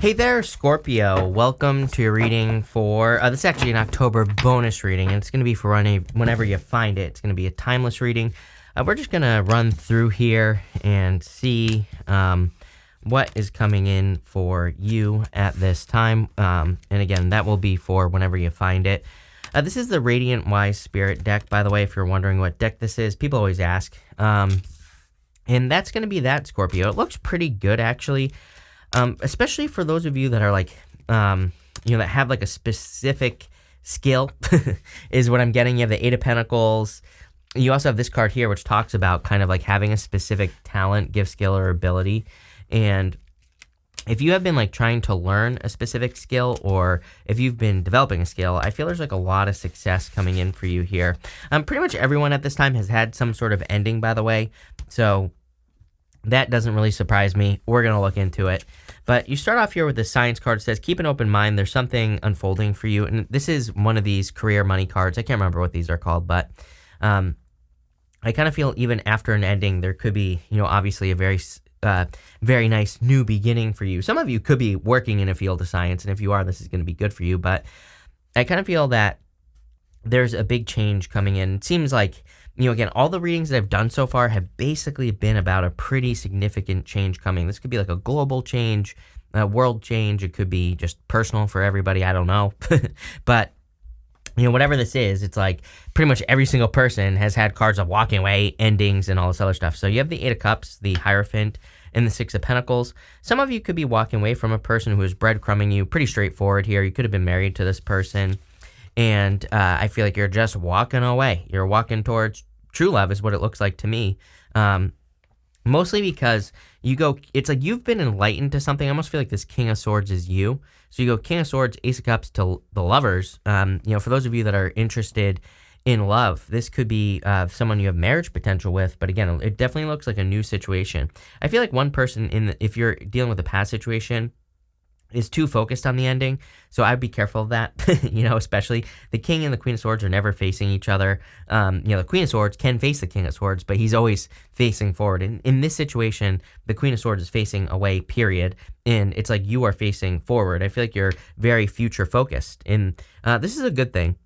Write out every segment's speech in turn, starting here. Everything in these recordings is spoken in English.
Hey there, Scorpio. Welcome to your reading for, this is actually an October bonus reading, and it's going to be for whenever you find it. It's going to be a timeless reading. We're just going to run through here and see what is coming in for you at this time. And again, that will be for whenever you find it. This is the Radiant Wise Spirit deck, by the way, if you're wondering what deck this is. People always ask. And that's going to be that, Scorpio. It looks pretty good, actually. Especially for those of you that are like, that have like a specific skill is what I'm getting. You have the Eight of Pentacles. You also have this card here, which talks about kind of like having a specific talent, gift, skill, or ability. And if you have been like trying to learn a specific skill, or if you've been developing a skill, I feel there's like a lot of success coming in for you here. Pretty much everyone at this time has had some sort of ending, by the way. So that doesn't really surprise me. We're going to look into it. But you start off here with the Science card. It says, keep an open mind. There's something unfolding for you. And this is one of these career money cards. I can't remember what these are called, but I kind of feel even after an ending, there could be, obviously a very nice new beginning for you. Some of you could be working in a field of science, and if you are, this is going to be good for you. But I kind of feel that there's a big change coming in. It seems like, again, all the readings that I've done so far have basically been about a pretty significant change coming. This could be like a global change, a world change. It could be just personal for everybody. I don't know. But, whatever this is, it's like pretty much every single person has had cards of walking away, endings, and all this other stuff. So you have the Eight of Cups, the Hierophant, and the Six of Pentacles. Some of you could be walking away from a person who is breadcrumbing you. Pretty straightforward here. You could have been married to this person. And I feel like you're just walking away. You're walking towards true love is what it looks like to me. Mostly because it's like you've been enlightened to something. I almost feel like this King of Swords is you. So you go King of Swords, Ace of Cups to the lovers. For those of you that are interested in love, this could be someone you have marriage potential with. But again, it definitely looks like a new situation. I feel like one person, if you're dealing with a past situation, is too focused on the ending, so I'd be careful of that. Especially the King and the Queen of Swords are never facing each other. The Queen of Swords can face the King of Swords, but he's always facing forward. In this situation, the Queen of Swords is facing away, period, and it's like you are facing forward. I feel like you're very future focused, and this is a good thing.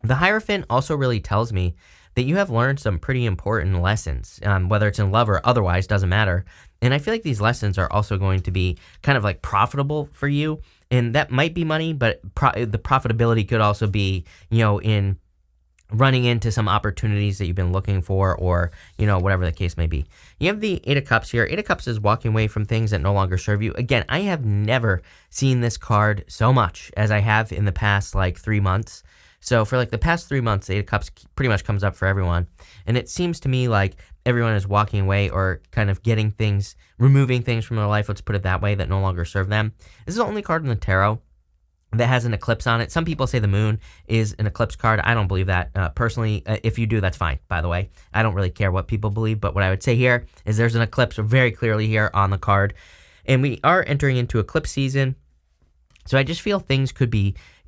The Hierophant also really tells me that you have learned some pretty important lessons, whether it's in love or otherwise, doesn't matter. And I feel like these lessons are also going to be kind of like profitable for you. And that might be money, but the profitability could also be, in running into some opportunities that you've been looking for, or, whatever the case may be. You have the Eight of Cups here. Eight of Cups is walking away from things that no longer serve you. Again, I have never seen this card so much as I have in the past, 3 months. So for the past 3 months, the Eight of Cups pretty much comes up for everyone. And it seems to me like everyone is walking away or kind of removing things from their life, let's put it that way, that no longer serve them. This is the only card in the tarot that has an eclipse on it. Some people say the moon is an eclipse card. I don't believe that. Personally, if you do, that's fine, by the way. I don't really care what people believe, but what I would say here is there's an eclipse very clearly here on the card. And we are entering into eclipse season. So I just feel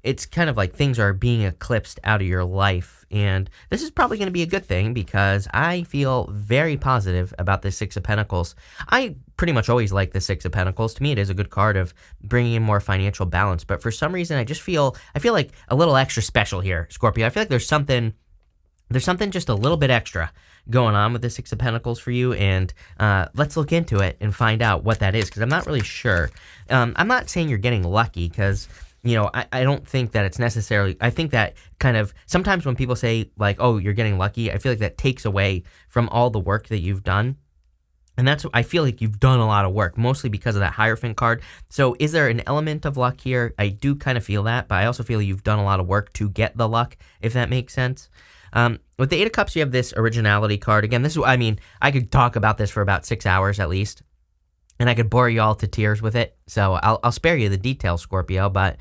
it's kind of like things are being eclipsed out of your life. And this is probably going to be a good thing because I feel very positive about the Six of Pentacles. I pretty much always like the Six of Pentacles. To me, it is a good card of bringing in more financial balance. But for some reason, I feel like a little extra special here, Scorpio. I feel like there's something just a little bit extra going on with the Six of Pentacles for you. And let's look into it and find out what that is, because I'm not really sure. I'm not saying you're getting lucky, because I don't think that it's necessarily, I think that kind of, sometimes when people say oh, you're getting lucky, I feel like that takes away from all the work that you've done. And I feel like you've done a lot of work, mostly because of that Hierophant card. So is there an element of luck here? I do kind of feel that, but I also feel you've done a lot of work to get the luck, if that makes sense. With the Eight of Cups, you have this Originality card. Again, I could talk about this for about 6 hours at least, and I could bore you all to tears with it. So I'll spare you the details, Scorpio. But,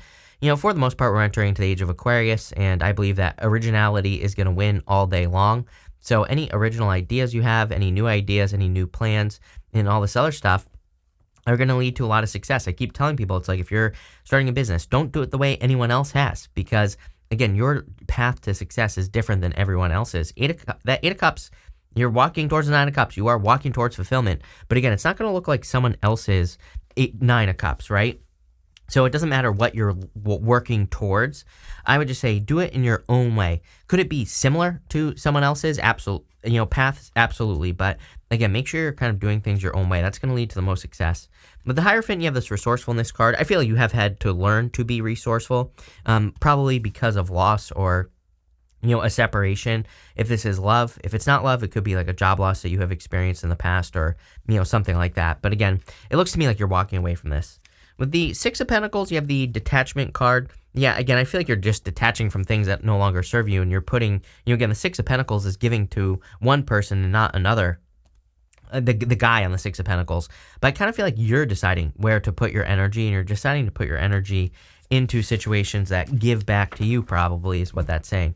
for the most part, we're entering into the age of Aquarius, and I believe that originality is going to win all day long. So any original ideas you have, any new ideas, any new plans, and all this other stuff are going to lead to a lot of success. I keep telling people, it's like if you're starting a business, don't do it the way anyone else has, because, again, your path to success is different than everyone else's. That Eight of Cups, you're walking towards the Nine of Cups. You are walking towards fulfillment. But again, it's not going to look like someone else's Nine of Cups, right? So it doesn't matter what you're working towards. I would just say do it in your own way. Could it be similar to someone else's? Absolutely. Paths, absolutely. But again, make sure you're kind of doing things your own way. That's going to lead to the most success. With the Hierophant, you have this resourcefulness card. I feel like you have had to learn to be resourceful, probably because of loss or a separation. If this is love, if it's not love, it could be like a job loss that you have experienced in the past or, something like that. But again, it looks to me like you're walking away from this. With the Six of Pentacles, you have the Detachment card. Yeah, again, I feel like you're just detaching from things that no longer serve you, and you're putting, again, the Six of Pentacles is giving to one person and not another. The guy on the Six of Pentacles. But I kind of feel like you're deciding where to put your energy, and you're deciding to put your energy into situations that give back to you, probably, is what that's saying.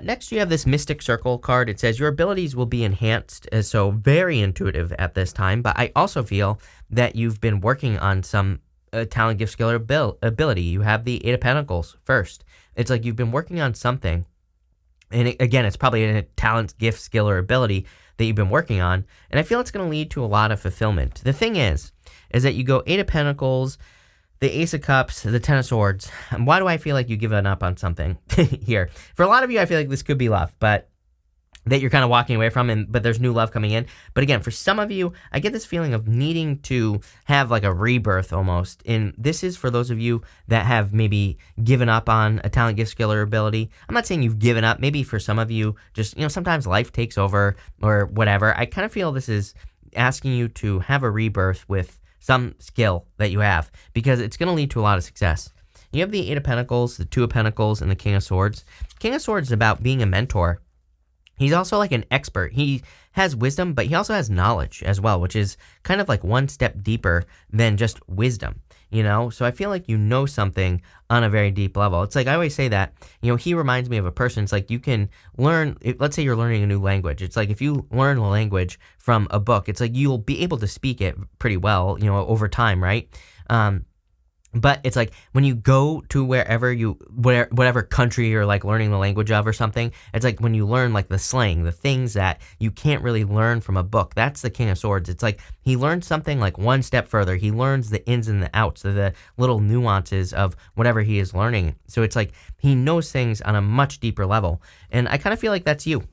Next, you have this Mystic Circle card. It says your abilities will be enhanced, so very intuitive at this time. But I also feel that you've been working on some talent, gift, skill, or ability. You have the Eight of Pentacles first. It's like you've been working on something. And again, it's probably a talent, gift, skill, or ability that you've been working on. And I feel it's going to lead to a lot of fulfillment. The thing is that you go Eight of Pentacles, the Ace of Cups, the Ten of Swords. Why do I feel like you've given up on something here? For a lot of you, I feel like this could be love, but that you're kind of walking away from, but there's new love coming in. But again, for some of you, I get this feeling of needing to have like a rebirth almost. And this is for those of you that have maybe given up on a talent, gift, skill, or ability. I'm not saying you've given up. Maybe for some of you, just, sometimes life takes over or whatever. I kind of feel this is asking you to have a rebirth with some skill that you have, because it's going to lead to a lot of success. You have the Eight of Pentacles, the Two of Pentacles, and the King of Swords. King of Swords is about being a mentor. He's also like an expert. He has wisdom, but he also has knowledge as well, which is kind of like one step deeper than just wisdom, So I feel like you know something on a very deep level. It's like I always say that, he reminds me of a person. It's like you can learn, let's say you're learning a new language. It's like if you learn a language from a book, it's like you'll be able to speak it pretty well, over time, right? But it's like when you go to whatever country you're like learning the language of or something, it's like when you learn like the slang, the things that you can't really learn from a book. That's the King of Swords. It's like he learns something like one step further. He learns the ins and the outs, the little nuances of whatever he is learning. So it's like he knows things on a much deeper level. And I kind of feel like that's you,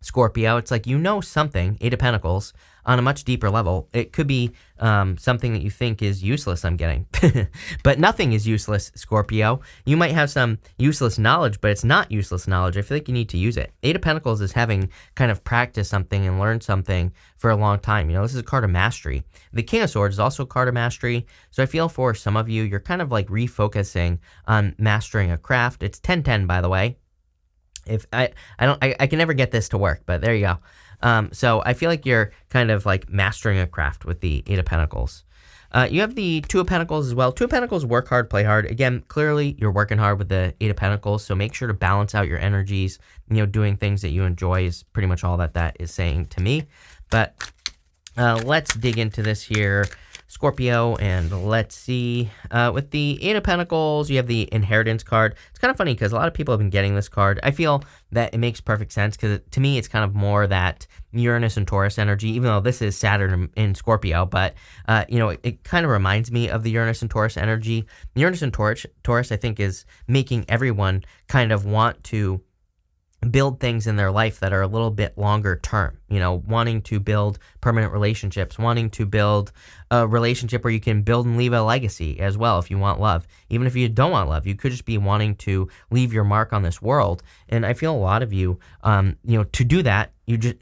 Scorpio. It's like something, Eight of Pentacles, on a much deeper level. It could be something that you think is useless, I'm getting. But nothing is useless, Scorpio. You might have some useless knowledge, but it's not useless knowledge. I feel like you need to use it. Eight of Pentacles is having kind of practiced something and learned something for a long time. This is a card of mastery. The King of Swords is also a card of mastery. So I feel for some of you, you're kind of like refocusing on mastering a craft. It's 10-10, by the way. If I can never get this to work, but there you go. So I feel like you're kind of like mastering a craft with the Eight of Pentacles. You have the Two of Pentacles as well. Two of Pentacles, work hard, play hard. Again, clearly you're working hard with the Eight of Pentacles, so make sure to balance out your energies. Doing things that you enjoy is pretty much all that is saying to me. But let's dig into this here, Scorpio, and let's see. With the Eight of Pentacles, you have the Inheritance card. It's kind of funny because a lot of people have been getting this card. I feel that it makes perfect sense because to me, it's kind of more that Uranus and Taurus energy, even though this is Saturn in Scorpio, but, it kind of reminds me of the Uranus and Taurus energy. Uranus and Taurus, I think, is making everyone kind of want to build things in their life that are a little bit longer term, wanting to build permanent relationships, wanting to build a relationship where you can build and leave a legacy as well if you want love. Even if you don't want love, you could just be wanting to leave your mark on this world. And I feel a lot of you, to do that,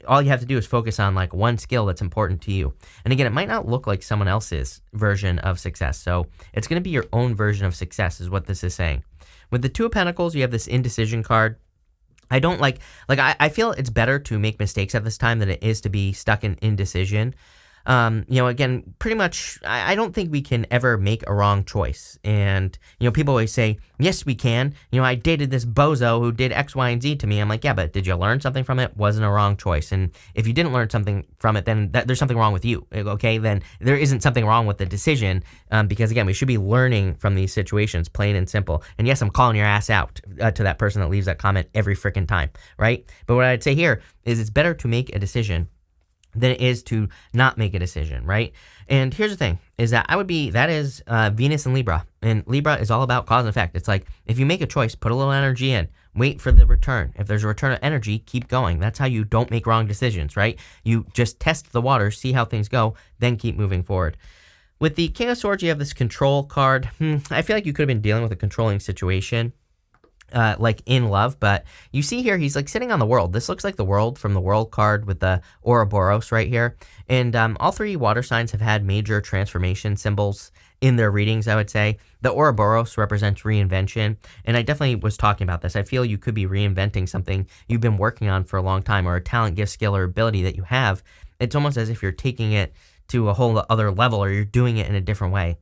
all you have to do is focus on like one skill that's important to you. And again, it might not look like someone else's version of success. So it's going to be your own version of success is what this is saying. With the Two of Pentacles, you have this indecision card. I don't I feel it's better to make mistakes at this time than it is to be stuck in indecision. Again, pretty much, I don't think we can ever make a wrong choice. And, people always say, yes, we can. I dated this bozo who did X, Y, and Z to me. I'm like, yeah, but did you learn something from it? Wasn't a wrong choice. And if you didn't learn something from it, then there's something wrong with you. Okay, then there isn't something wrong with the decision. Because again, we should be learning from these situations, plain and simple. And yes, I'm calling your ass out to that person that leaves that comment every freaking time, right? But what I'd say here is it's better to make a decision than it is to not make a decision, right? And here's the thing, is that that is Venus in Libra. And Libra is all about cause and effect. It's like, if you make a choice, put a little energy in, wait for the return. If there's a return of energy, keep going. That's how you don't make wrong decisions, right? You just test the water, see how things go, then keep moving forward. With the King of Swords, you have this control card. I feel like you could have been dealing with a controlling situation, like in love, but you see here, he's like sitting on the world. This looks like the world from the world card with the Ouroboros right here. And all three water signs have had major transformation symbols in their readings, I would say. The Ouroboros represents reinvention, and I definitely was talking about this. I feel you could be reinventing something you've been working on for a long time, or a talent, gift, skill, or ability that you have. It's almost as if you're taking it to a whole other level, or you're doing it in a different way.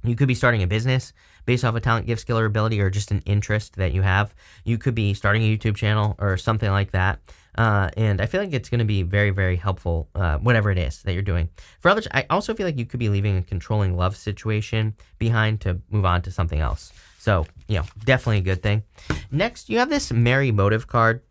You could be starting a business based off a talent, gift, skill, or ability, or just an interest that you have. You could be starting a YouTube channel or something like that. And I feel like it's going to be very, very helpful, whatever it is that you're doing. For others, I also feel like you could be leaving a controlling love situation behind to move on to something else. So, definitely a good thing. Next, you have this Merry Motive card.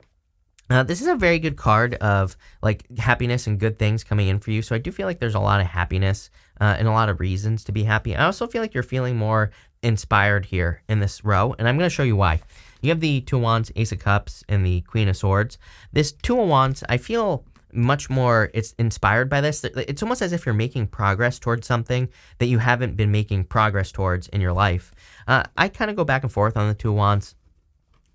This is a very good card of like happiness and good things coming in for you. So I do feel like there's a lot of happiness and a lot of reasons to be happy. I also feel like you're feeling more inspired here in this row, and I'm going to show you why. You have the Two of Wands, Ace of Cups, and the Queen of Swords. This Two of Wands, I feel much more it's inspired by this. It's almost as if you're making progress towards something that you haven't been making progress towards in your life. I kind of go back and forth on the Two of Wands.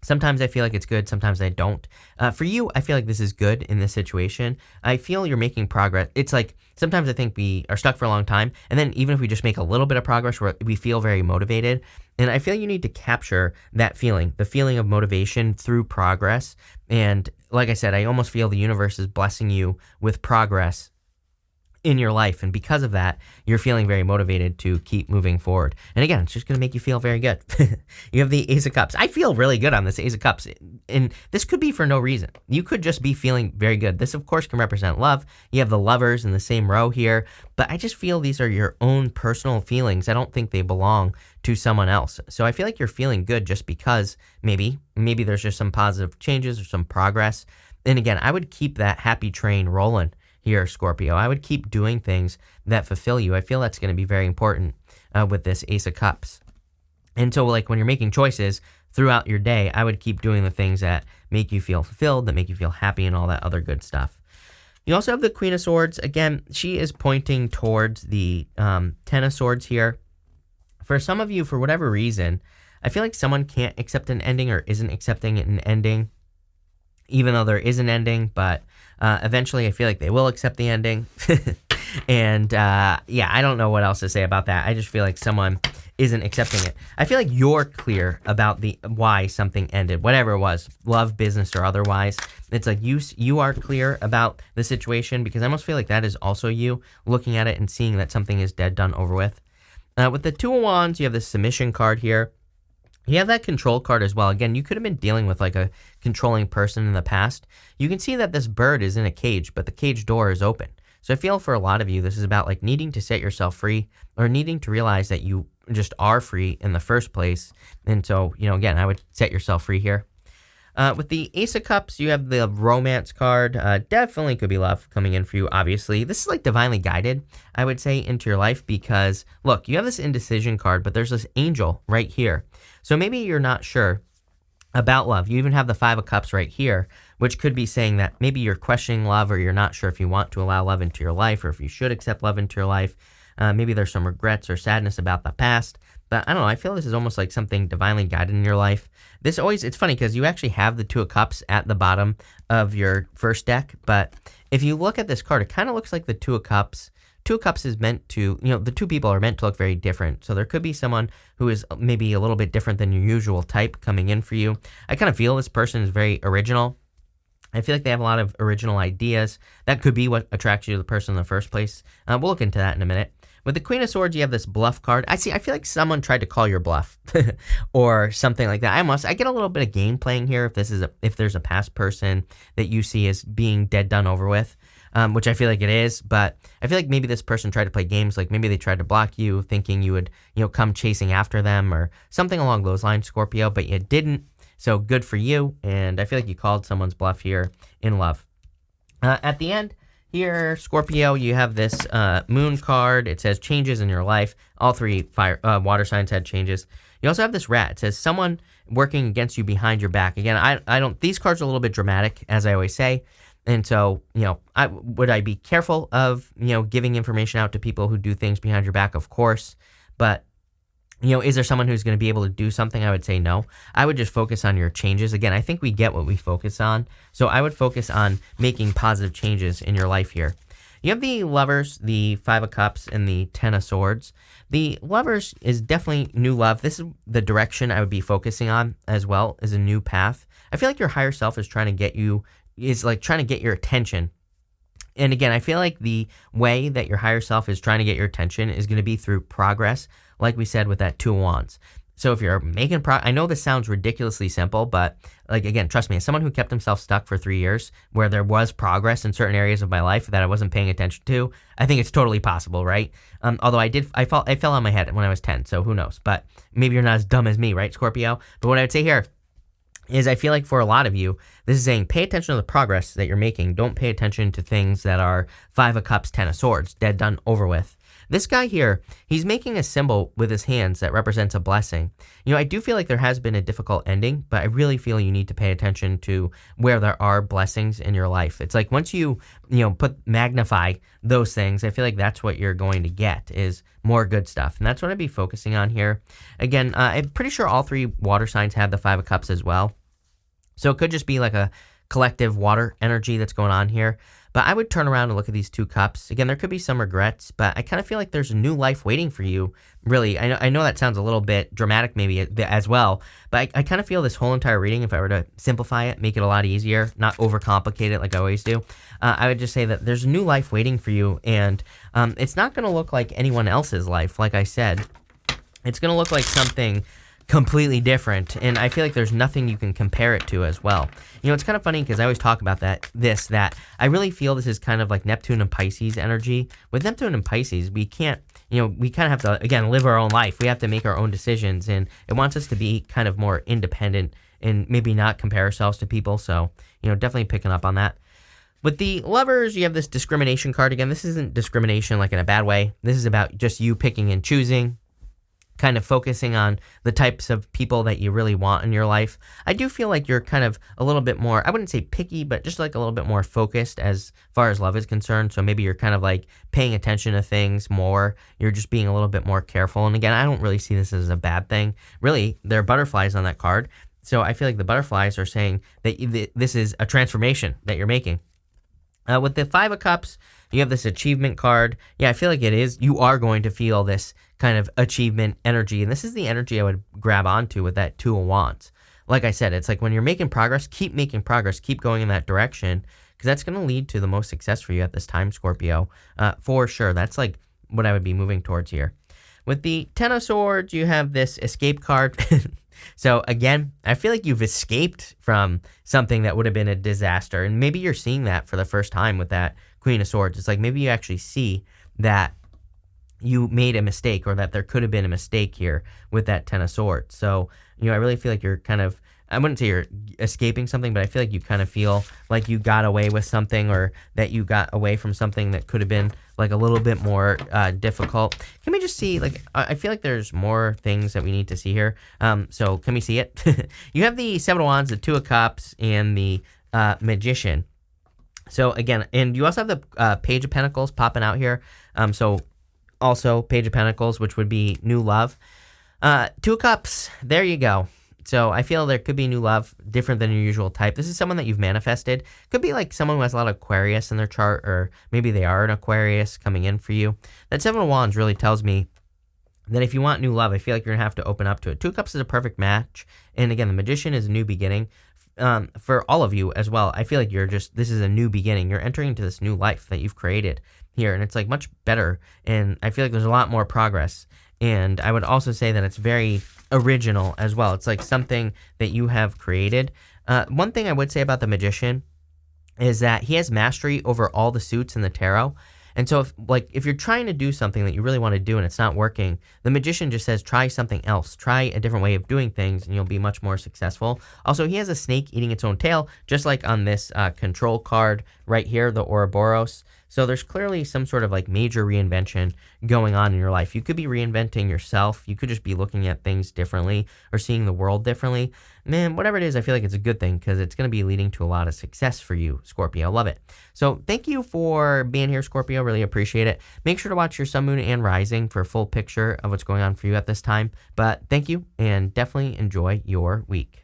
Sometimes I feel like it's good, sometimes I don't. For you, I feel like this is good in this situation. I feel you're making progress. It's like, sometimes I think we are stuck for a long time, and then even if we just make a little bit of progress, we feel very motivated. And I feel you need to capture that feeling, the feeling of motivation through progress. And like I said, I almost feel the universe is blessing you with progress in your life, and because of that, you're feeling very motivated to keep moving forward. And again, it's just going to make you feel very good. You have the Ace of Cups. I feel really good on this Ace of Cups, and this could be for no reason. You could just be feeling very good. This, of course, can represent love. You have the Lovers in the same row here, but I just feel these are your own personal feelings. I don't think they belong to someone else. So I feel like you're feeling good just because maybe there's just some positive changes or some progress. And again, I would keep that happy train rolling here, Scorpio. I would keep doing things that fulfill you. I feel that's going to be very important with this Ace of Cups. And so, like, when you're making choices throughout your day, I would keep doing the things that make you feel fulfilled, that make you feel happy, and all that other good stuff. You also have the Queen of Swords. Again, she is pointing towards the Ten of Swords here. For some of you, for whatever reason, I feel like someone can't accept an ending or isn't accepting an ending, even though there is an ending, but eventually I feel like they will accept the ending. And yeah, I don't know what else to say about that. I just feel like someone isn't accepting it. I feel like you're clear about the why something ended, whatever it was, love, business, or otherwise. It's like you are clear about the situation, because I almost feel like that is also you looking at it and seeing that something is dead, done, over with. With the Two of Wands, you have this Submission card here. You have that Control card as well. Again, you could have been dealing with like a controlling person in the past. You can see that this bird is in a cage, but the cage door is open. So I feel for a lot of you, this is about like needing to set yourself free, or needing to realize that you just are free in the first place. And so, again, I would set yourself free here. With the Ace of Cups, you have the Romance card. Definitely could be love coming in for you, obviously. This is like divinely guided, I would say, into your life, because, look, you have this Indecision card, but there's this angel right here. So maybe you're not sure about love. You even have the Five of Cups right here, which could be saying that maybe you're questioning love, or you're not sure if you want to allow love into your life, or if you should accept love into your life. Maybe there's some regrets or sadness about the past. But I don't know, I feel this is almost like something divinely guided in your life. It's funny because you actually have the Two of Cups at the bottom of your first deck. But if you look at this card, it kind of looks like the Two of Cups. Two of Cups is meant to, the two people are meant to look very different. So there could be someone who is maybe a little bit different than your usual type coming in for you. I kind of feel this person is very original. I feel like they have a lot of original ideas. That could be what attracts you to the person in the first place. We'll look into that in a minute. With the Queen of Swords, you have this Bluff card. I feel like someone tried to call your bluff or something like that. I get a little bit of game playing here if there's a past person that you see as being dead, done, over with, which I feel like it is. But I feel like maybe this person tried to play games, like maybe they tried to block you, thinking you would, come chasing after them or something along those lines, Scorpio, but you didn't. So good for you. And I feel like you called someone's bluff here in love. At the end, Here, Scorpio, you have this moon card. It says changes in your life. All three water signs had changes. You also have this rat. It says someone working against you behind your back. Again, I don't. These cards are a little bit dramatic, as I always say. And so, would I be careful of, giving information out to people who do things behind your back? Of course. But, is there someone who's going to be able to do something? I would say no. I would just focus on your changes. Again, I think we get what we focus on. So I would focus on making positive changes in your life here. You have the Lovers, the Five of Cups, and the Ten of Swords. The Lovers is definitely new love. This is the direction I would be focusing on as well, as a new path. I feel like your higher self is trying to get your attention. And again, I feel like the way that your higher self is trying to get your attention is going to be through progress, like we said with that Two of Wands. So if you're making I know this sounds ridiculously simple, but again, trust me, as someone who kept himself stuck for 3 years, where there was progress in certain areas of my life that I wasn't paying attention to, I think it's totally possible, right? Although I fell on my head when I was 10, so who knows? But maybe you're not as dumb as me, right, Scorpio? But what I would say here is I feel like for a lot of you, this is saying pay attention to the progress that you're making. Don't pay attention to things that are Five of Cups, Ten of Swords, dead, done, over with. This guy here, he's making a symbol with his hands that represents a blessing. I do feel like there has been a difficult ending, but I really feel you need to pay attention to where there are blessings in your life. It's like once you magnify those things, I feel like that's what you're going to get is more good stuff. And that's what I'd be focusing on here. Again, I'm pretty sure all three water signs had the Five of Cups as well. So it could just be like a collective water energy that's going on here. But I would turn around and look at these two cups. Again, there could be some regrets, but I kind of feel like there's a new life waiting for you. Really, I know that sounds a little bit dramatic maybe as well, but I kind of feel this whole entire reading, if I were to simplify it, make it a lot easier, not overcomplicate it like I always do, I would just say that there's a new life waiting for you, and it's not going to look like anyone else's life, like I said. It's going to look like something completely different, and I feel like there's nothing you can compare it to as well. It's kind of funny because I always talk about that I really feel this is kind of like Neptune and Pisces energy. With Neptune and Pisces, we can't, we kind of have to, again, live our own life. We have to make our own decisions, and it wants us to be kind of more independent and maybe not compare ourselves to people, so, definitely picking up on that. With the Lovers, you have this discrimination card. Again, this isn't discrimination like in a bad way. This is about just you picking and choosing, kind of focusing on the types of people that you really want in your life. I do feel like you're kind of a little bit more, I wouldn't say picky, but just like a little bit more focused as far as love is concerned. So maybe you're kind of like paying attention to things more. You're just being a little bit more careful. And again, I don't really see this as a bad thing. Really, there are butterflies on that card. So I feel like the butterflies are saying that this is a transformation that you're making. With the Five of Cups, you have this achievement card. Yeah, I feel like it is. You are going to feel this kind of achievement energy. And this is the energy I would grab onto with that Two of Wands. Like I said, it's like when you're making progress, keep making progress. Keep going in that direction, because that's going to lead to the most success for you at this time, Scorpio. For sure. That's like what I would be moving towards here. With the Ten of Swords, you have this escape card. So again, I feel like you've escaped from something that would have been a disaster. And maybe you're seeing that for the first time with that Queen of Swords. It's like maybe you actually see that you made a mistake, or that there could have been a mistake here with that Ten of Swords. So, I really feel like you're kind of, I wouldn't say you're escaping something, but I feel like you kind of feel like you got away with something, or that you got away from something that could have been like a little bit more difficult. Can we just see, like, I feel like there's more things that we need to see here. So can we see it? You have the Seven of Wands, the Two of Cups, and the Magician. So again, and you also have the Page of Pentacles popping out here. So also Page of Pentacles, which would be new love. Two of Cups, there you go. So I feel there could be new love, different than your usual type. This is someone that you've manifested. Could be like someone who has a lot of Aquarius in their chart, or maybe they are an Aquarius coming in for you. That Seven of Wands really tells me that if you want new love, I feel like you're going to have to open up to it. Two of Cups is a perfect match. And again, the Magician is a new beginning. For all of you as well, I feel like this is a new beginning. You're entering into this new life that you've created here, and it's like much better. And I feel like there's a lot more progress. And I would also say that it's very original as well. It's like something that you have created. One thing I would say about the Magician is that he has mastery over all the suits in the tarot. And so if you're trying to do something that you really want to do and it's not working, the Magician just says, try something else. Try a different way of doing things and you'll be much more successful. Also, he has a snake eating its own tail, just like on this control card right here, the Ouroboros. So there's clearly some sort of like major reinvention going on in your life. You could be reinventing yourself. You could just be looking at things differently or seeing the world differently. Man, whatever it is, I feel like it's a good thing because it's going to be leading to a lot of success for you, Scorpio. Love it. So thank you for being here, Scorpio. Really appreciate it. Make sure to watch your sun, moon, and rising for a full picture of what's going on for you at this time. But thank you, and definitely enjoy your week.